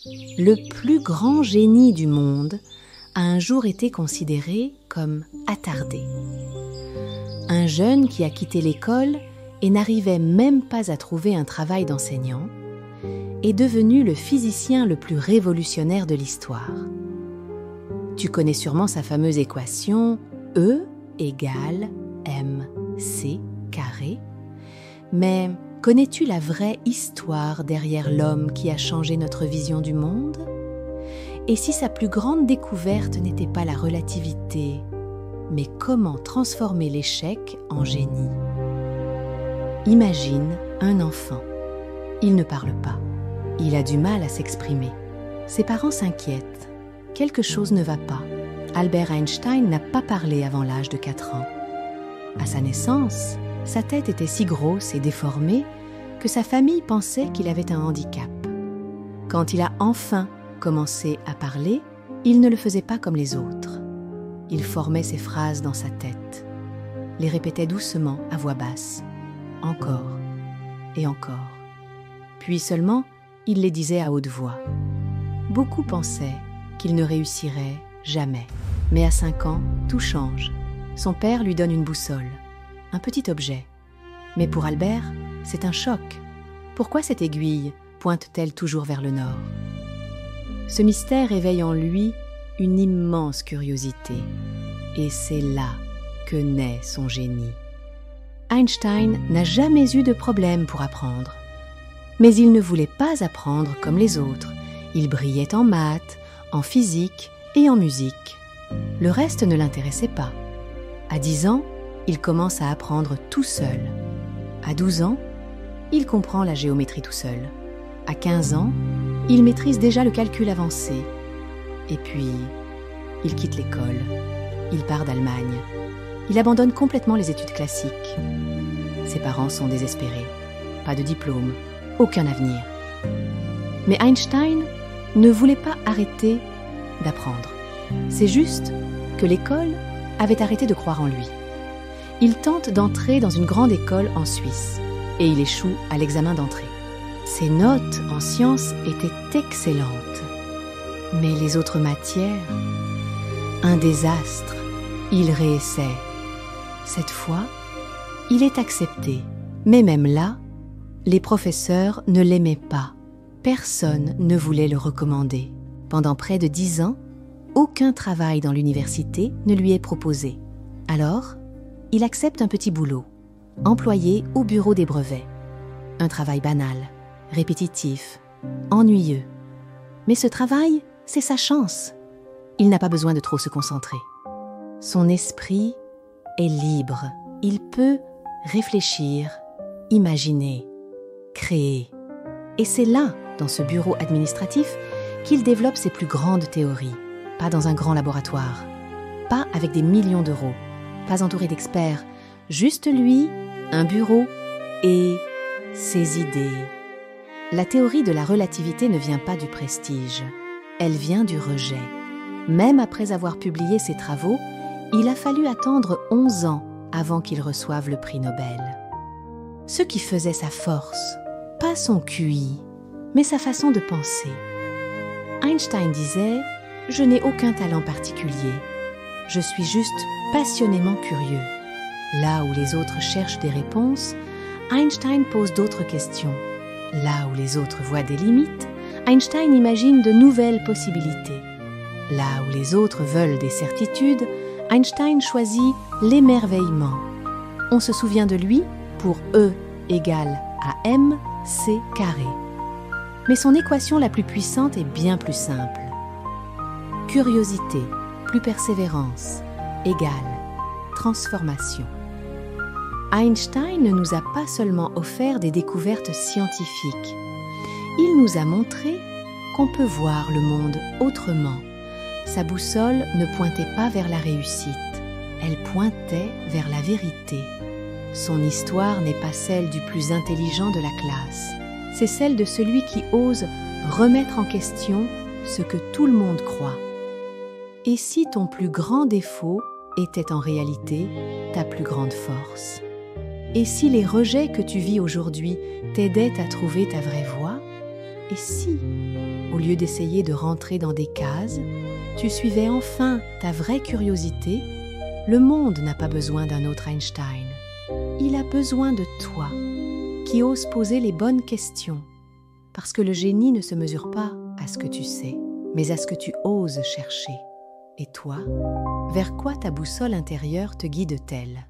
le plus grand génie du monde, a un jour été considéré comme attardé. Un jeune qui a quitté l'école et n'arrivait même pas à trouver un travail d'enseignant est devenu le physicien le plus révolutionnaire de l'histoire. Tu connais sûrement sa fameuse équation E égale mc². Mais connais-tu la vraie histoire derrière l'homme qui a changé notre vision du monde? Et si sa plus grande découverte n'était pas la relativité, mais comment transformer l'échec en génie? Imagine un enfant. Il ne parle pas. Il a du mal à s'exprimer. Ses parents s'inquiètent. Quelque chose ne va pas. Albert Einstein n'a pas parlé avant l'âge de 4 ans. À sa naissance, sa tête était si grosse et déformée que sa famille pensait qu'il avait un handicap. Quand il a enfin commencé à parler, il ne le faisait pas comme les autres. Il formait ses phrases dans sa tête, les répétait doucement à voix basse, encore et encore. Puis seulement, il les disait à haute voix. Beaucoup pensaient qu'il ne réussirait jamais. Mais à 5 ans, tout change. Son père lui donne une boussole, un petit objet. Mais pour Albert, c'est un choc. Pourquoi cette aiguille pointe-t-elle toujours vers le nord? Ce mystère éveille en lui une immense curiosité. Et c'est là que naît son génie. Einstein n'a jamais eu de problème pour apprendre. Mais il ne voulait pas apprendre comme les autres. Il brillait en maths, en physique et en musique. Le reste ne l'intéressait pas. À 10 ans, il commence à apprendre tout seul. À 12 ans, il comprend la géométrie tout seul. À 15 ans, il maîtrise déjà le calcul avancé. Et puis, il quitte l'école. Il part d'Allemagne. Il abandonne complètement les études classiques. Ses parents sont désespérés. Pas de diplôme, aucun avenir. Mais Einstein ne voulait pas arrêter d'apprendre. C'est juste que l'école avait arrêté de croire en lui. Il tente d'entrer dans une grande école en Suisse et il échoue à l'examen d'entrée. Ses notes en sciences étaient excellentes. Mais les autres matières, un désastre. Il réessaie. Cette fois, il est accepté. Mais même là, les professeurs ne l'aimaient pas. Personne ne voulait le recommander. Pendant près de 10 ans, aucun travail dans l'université ne lui est proposé. Alors, il accepte un petit boulot, employé au bureau des brevets. Un travail banal, répétitif, ennuyeux. Mais ce travail, c'est sa chance. Il n'a pas besoin de trop se concentrer. Son esprit est libre. Il peut réfléchir, imaginer, créer. Et c'est là, dans ce bureau administratif, qu'il développe ses plus grandes théories. Pas dans un grand laboratoire, pas avec des millions d'euros, pas entouré d'experts, juste lui, un bureau et ses idées. La théorie de la relativité ne vient pas du prestige, elle vient du rejet. Même après avoir publié ses travaux, il a fallu attendre 11 ans avant qu'il reçoive le prix Nobel. Ce qui faisait sa force, pas son QI, mais sa façon de penser. Einstein disait « Je n'ai aucun talent particulier, je suis juste passionnément curieux ». Là où les autres cherchent des réponses, Einstein pose d'autres questions. Là où les autres voient des limites, Einstein imagine de nouvelles possibilités. Là où les autres veulent des certitudes, Einstein choisit l'émerveillement. On se souvient de lui pour E égale à mc². Mais son équation la plus puissante est bien plus simple. Curiosité plus persévérance égale transformation. Einstein ne nous a pas seulement offert des découvertes scientifiques. Il nous a montré qu'on peut voir le monde autrement. Sa boussole ne pointait pas vers la réussite, elle pointait vers la vérité. Son histoire n'est pas celle du plus intelligent de la classe, c'est celle de celui qui ose remettre en question ce que tout le monde croit. Et si ton plus grand défaut était en réalité ta plus grande force? Et si les rejets que tu vis aujourd'hui t'aidaient à trouver ta vraie voie? Et si Au lieu d'essayer de rentrer dans des cases, tu suivais enfin ta vraie curiosité. Le monde n'a pas besoin d'un autre Einstein. Il a besoin de toi, qui ose poser les bonnes questions. Parce que le génie ne se mesure pas à ce que tu sais, mais à ce que tu oses chercher. Et toi, vers quoi ta boussole intérieure te guide-t-elle ?